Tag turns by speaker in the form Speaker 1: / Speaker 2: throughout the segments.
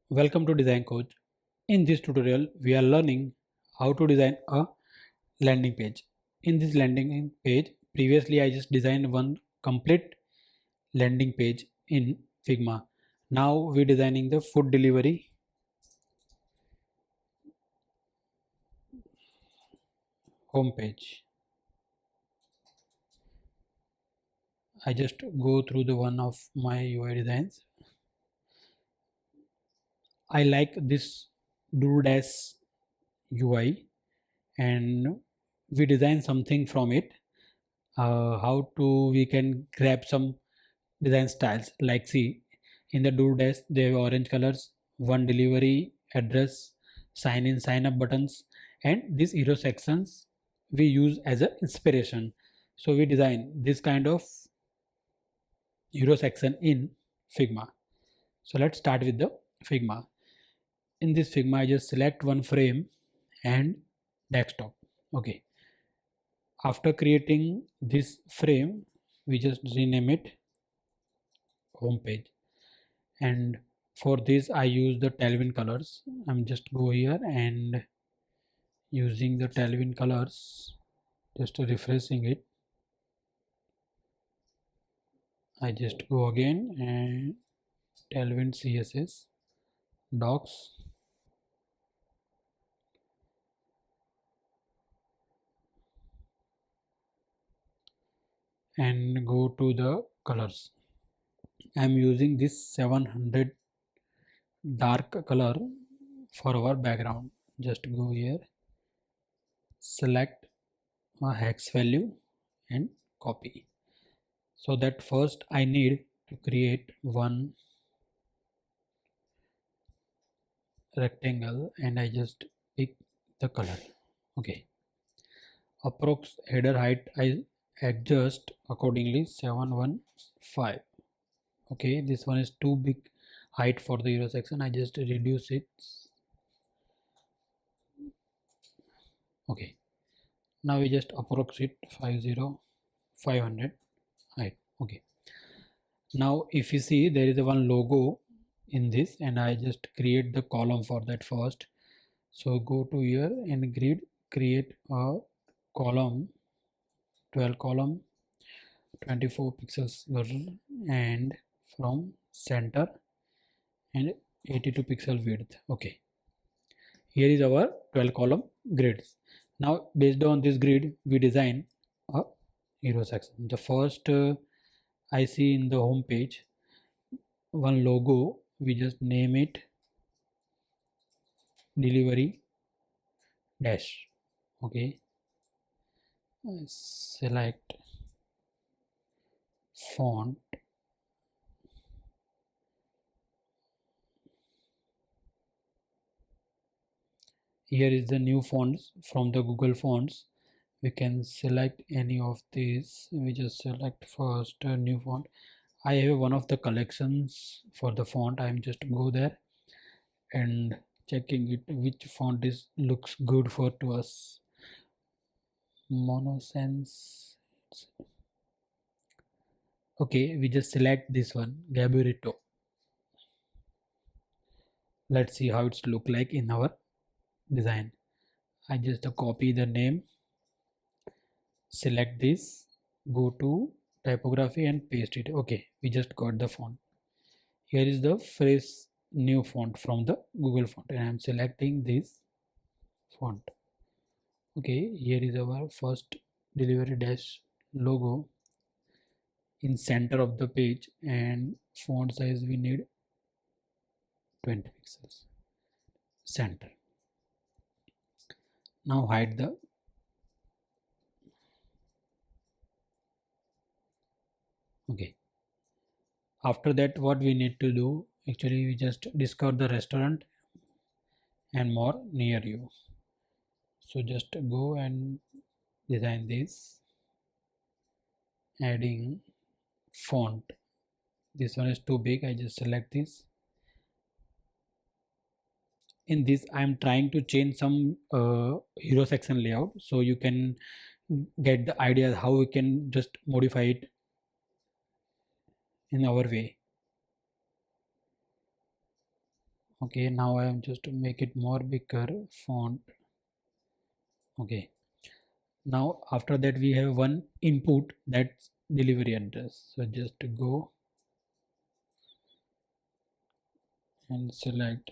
Speaker 1: Welcome to Design Coach. In this tutorial, we are learning how to design a landing page. In this landing page, previously I just designed one complete landing page in Figma. Now we're designing the food delivery homepage. I just go through the one of my UI designs. I like this DoorDash UI and we design something from it. How to we can grab some design styles, like see in the DoorDash they have orange colors, one delivery address, sign in sign up buttons, and these hero sections we use as an inspiration. So we design this kind of hero section in Figma. So let's start with the Figma. In this Figma I just select one frame and desktop. Okay, after creating this frame we just rename it home page, and for this I use the tailwind colors. I'm just go here and using the tailwind colors, just refreshing it. I just go again and tailwind CSS docs, and go to the colors. I'm using this 700 dark color for our background. Just go here, select a hex value and copy. So that first I need to create one rectangle and I just pick the color. Okay, approx header height I adjust accordingly 715. Okay, this one is too big height for the hero section. I just reduce it. Okay, now we just approx it 500 height. Okay, now if you see there is a one logo in this and I just create the column for that first. So go to here and grid, create a column, 12 column, 24 pixels and from center and 82 pixel width. Okay, here is our 12 column grids. Now based on this grid we design a hero section. The first I see in the home page one logo, we just name it delivery dash. Okay, select font, here is the new fonts from the Google fonts. We can select any of these. We just select first a new font. I have one of the collections for the font. I'm just go there and checking it which font is looks good for to us. Monosense. Okay, we just select this one, Gaburito. Let's see how it's look like in our design. I just copy the name, select this, go to typography and paste it. Okay, we just got the font. Here is the fresh new font from the Google font and I'm selecting this font. Okay, here is our first delivery dash logo in center of the page and font size we need 20 pixels, center. Now hide the okay. After that what we need to do, actually we just discover the restaurant and more near you. So just go and design this, adding font. This one is too big, I just select this. In this I am trying to change some hero section layout, so you can get the idea how we can just modify it in our way. Okay, now I am just to make it more bigger font. Okay, now after that we have one input, that's delivery address. So just to go and select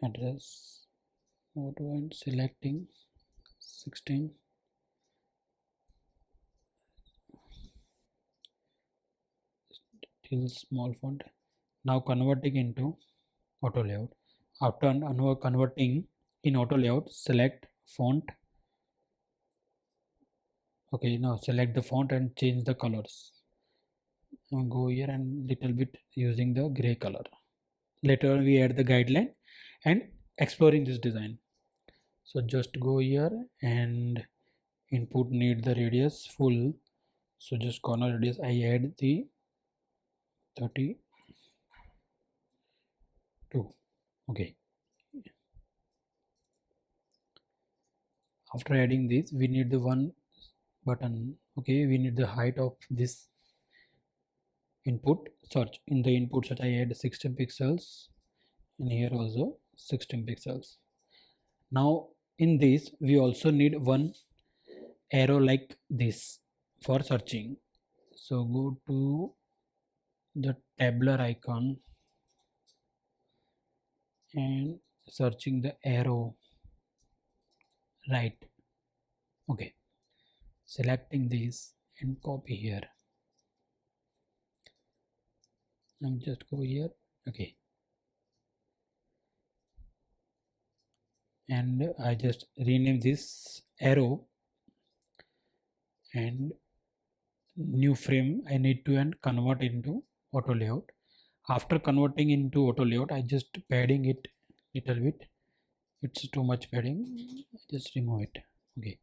Speaker 1: address, auto and selecting 16 till small font. Now converting into auto layout. After converting in auto layout, select font. Okay, now select the font and change the colors. Now go here and little bit using the gray color. Later we add the guideline and exploring this design. So just go here and input need the radius full. So just corner radius I add the 32. Okay. After adding this, we need the one button. Okay, we need the height of this input search. In the input search I add 16 pixels, and here also 16 pixels. Now in this we also need one arrow like this for searching. So go to the tabular icon and searching the arrow right. Okay, selecting this and copy here. I'm just go here. Okay, and I just rename this arrow and new frame I need to and convert into auto layout. After converting into auto layout, I just padding it little bit. It's too much padding, just remove it. Okay,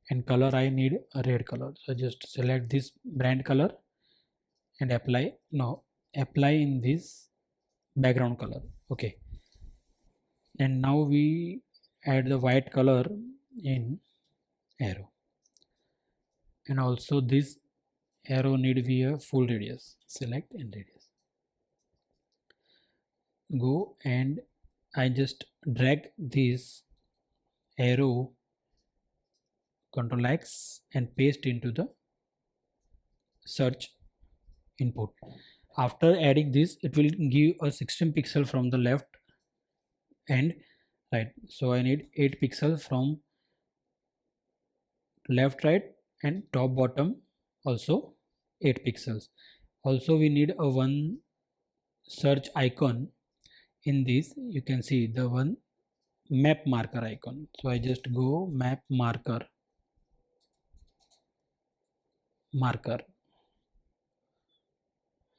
Speaker 1: and color I need a red color, so just select this brand color and apply. Now apply in this background color. Okay, and now we add the white color in arrow, and also this arrow need be a full radius. Select and radius. Go and I just drag this arrow, Control X, and paste into the search input. After adding this, it will give a 16 pixel from the left and right. So I need 8 pixels from left, right, and top, bottom also 8 pixels. Also we need a one search icon. In this you can see the one map marker icon. So I just go map marker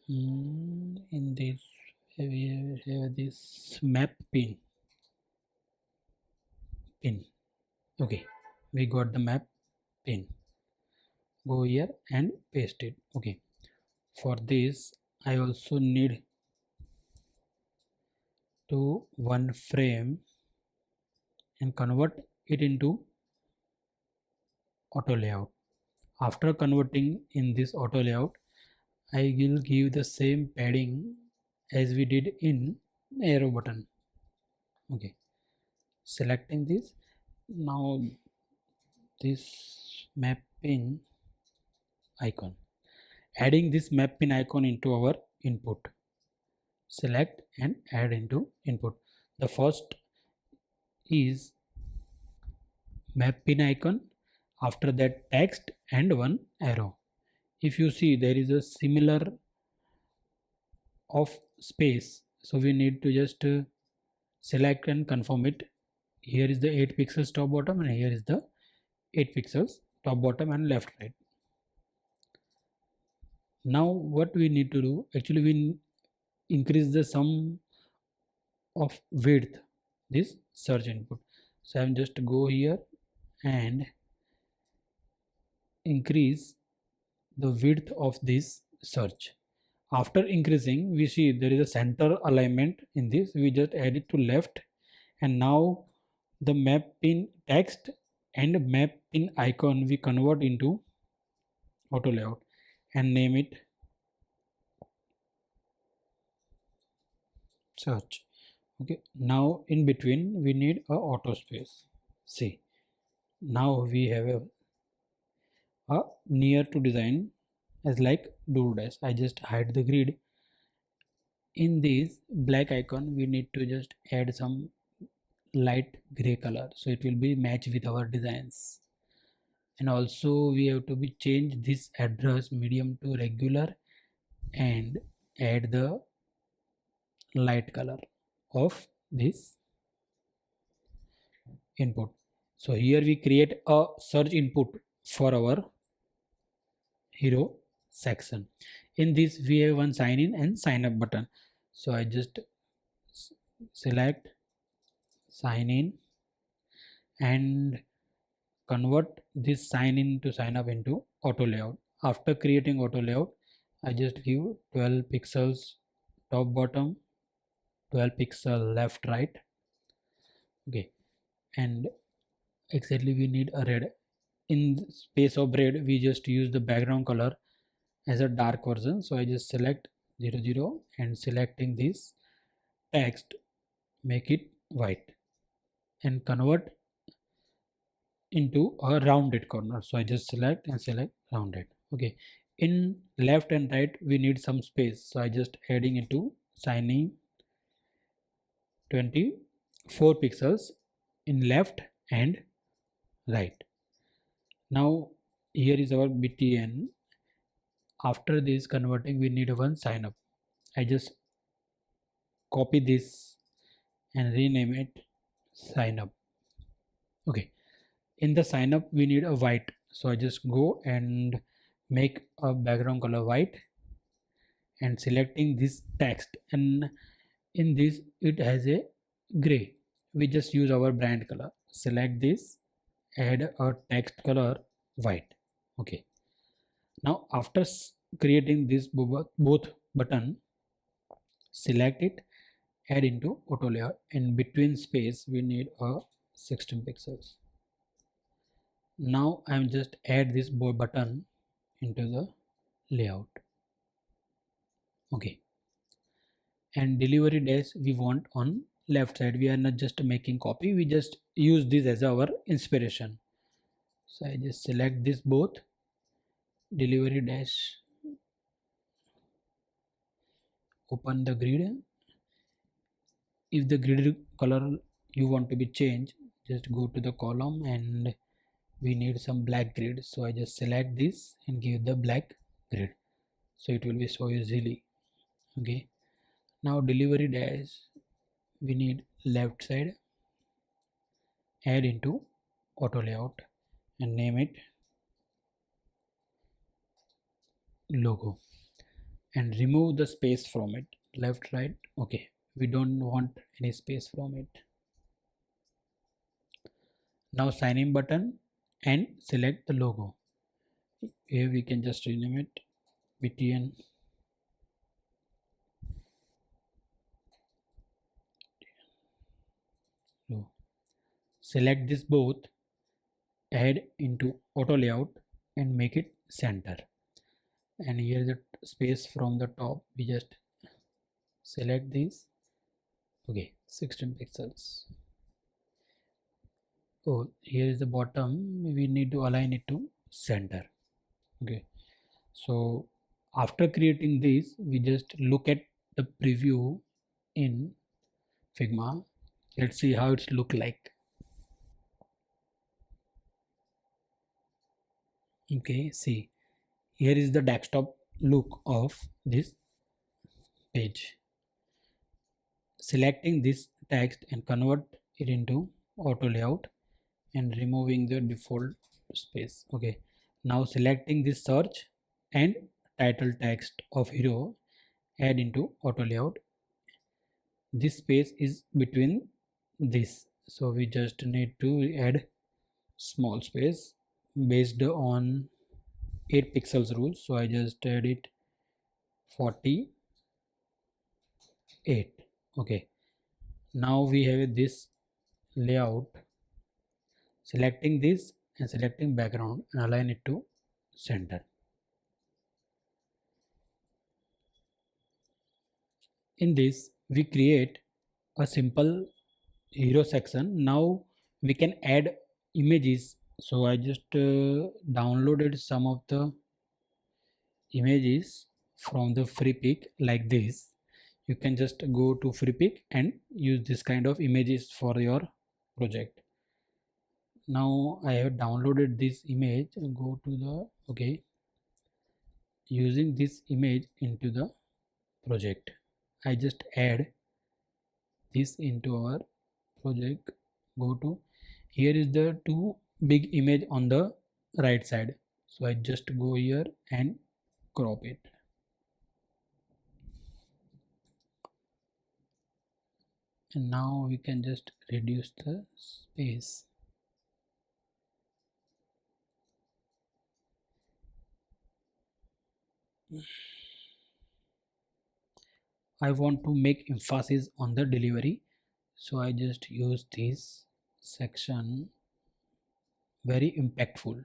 Speaker 1: in this we have this map pin. Okay, we got the map pin. Go here and paste it. Okay, for this I also need to one frame and convert it into auto layout. After converting in this auto layout, I will give the same padding as we did in arrow button. Okay, selecting this. Now this map pin icon, adding this map pin icon into our input. Select and add into input. The first is map pin icon, after that text and one arrow. If you see there is a similar of space, so we need to just select and confirm it. Here is the 8 pixels top bottom, and here is the 8 pixels top bottom and left right. Now what we need to do, actually we increase the sum of width this search input. So I'm just go here and increase the width of this search. After increasing, we see there is a center alignment in this. We just add it to left, and now the map pin text and map pin icon we convert into auto layout. and name it search. Okay, now in between we need a auto space. See, now we have a near to design as like do dash. I just hide the grid. In this black icon we need to just add some light gray color, so it will be match with our designs. And also we have to be change this address medium to regular and add the light color of this input. So here we create a search input for our hero section. In this we have one sign in and sign up button. So I just select sign in and convert this sign in to sign up into auto layout. After creating auto layout, I just give 12 pixels top bottom, 12 pixel left right. Okay, and exactly we need a red. In space of red we just use the background color as a dark version. So I just select 00 and selecting this text, make it white and convert into a rounded corner. So I just select and select rounded. Okay, in left and right we need some space, so I just adding into signing 24 pixels in left and right. Now here is our btn. After this converting we need one sign up. I just copy this and rename it sign up. Okay, in the sign up we need a white, so I just go and make a background color white and selecting this text, and in this it has a gray. We just use our brand color, select this, add a text color white. Okay, now after creating this both button, select it, add into auto layer. In between space we need a 16 pixels. Now I'm just add this button into the layout. Okay, and delivery days we want on left side. We are not just making copy, we just use this as our inspiration. So I just select this both delivery dash, open the grid. If the grid color you want to be changed, just go to the column and we need some black grid. So I just select this and give the black grid, so it will be so easily. Okay, now delivery dash we need left side, add into auto layout and name it logo and remove the space from it, left right. Okay, we don't want any space from it. Now sign in button and select the logo. Here we can just rename it btn logo. Select this both, add into auto layout and make it center, and here the space from the top we just select this. Okay, 16 pixels. Oh, here is the bottom, we need to align it to center. Okay, so after creating this we just look at the preview in Figma. Let's see how it's look like. Okay, see, here is the desktop look of this page. Selecting this text and convert it into auto layout and removing the default space. Okay, now selecting this search and title text of hero, add into auto layout. This space is between this, so we just need to add small space based on 8 pixels rule. So I just add it 48. Okay, now we have this layout. Selecting this and selecting background and align it to center. In this, we create a simple hero section. Now we can add images. So I just downloaded some of the images from the free pick like this. You can just go to free pick and use this kind of images for your project. Now I have downloaded this image. Go to the okay, using this image into the project. I just add this into our project. Go to here is the two big image on the right side, so I just go here and crop it. And now we can just reduce the space. I want to make emphasis on the delivery, so I just use this section very impactful.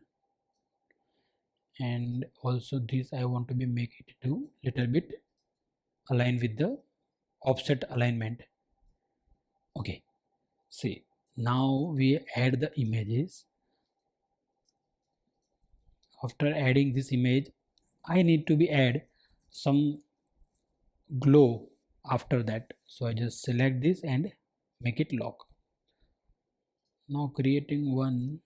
Speaker 1: And also this I want to be make it to little bit align with the offset alignment. Okay, see, now we add the images. After adding this image, I need to be add some glow after that, so I just select this and make it lock. Now creating one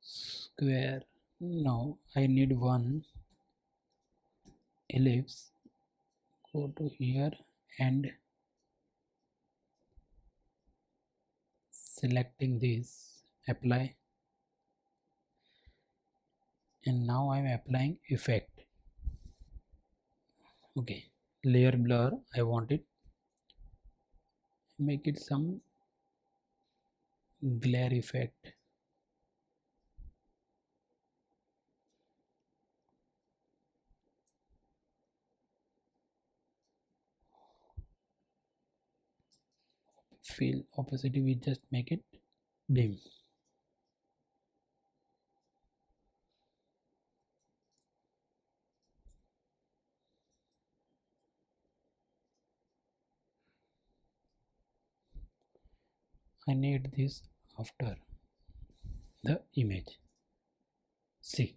Speaker 1: square. Now I need one ellipse. Go to here and selecting this, apply, and now I'm applying effect. Okay, layer blur, I want it, make it some glare effect. Fill opacity, we just make it dim. I need this after the image. See,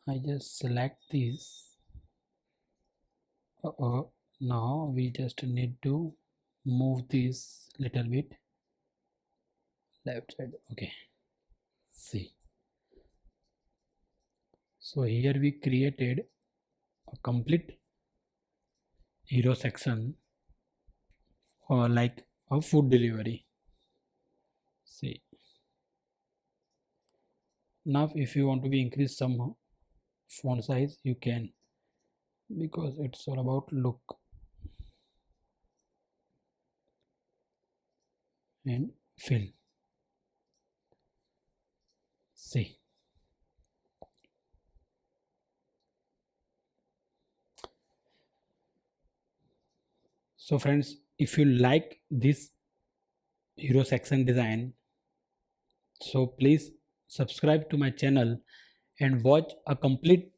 Speaker 1: I just select this. Now we just need to move this little bit left side. Okay, see, so here we created a complete hero section or like a food delivery. See, now if you want to be increase some font size, you can, because it's all about look. And fill. See, so friends, if you like this hero section design, so please subscribe to my channel and watch a complete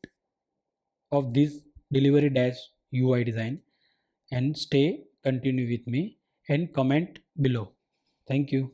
Speaker 1: of this delivery dash UI design, and stay continue with me and comment below. Thank you.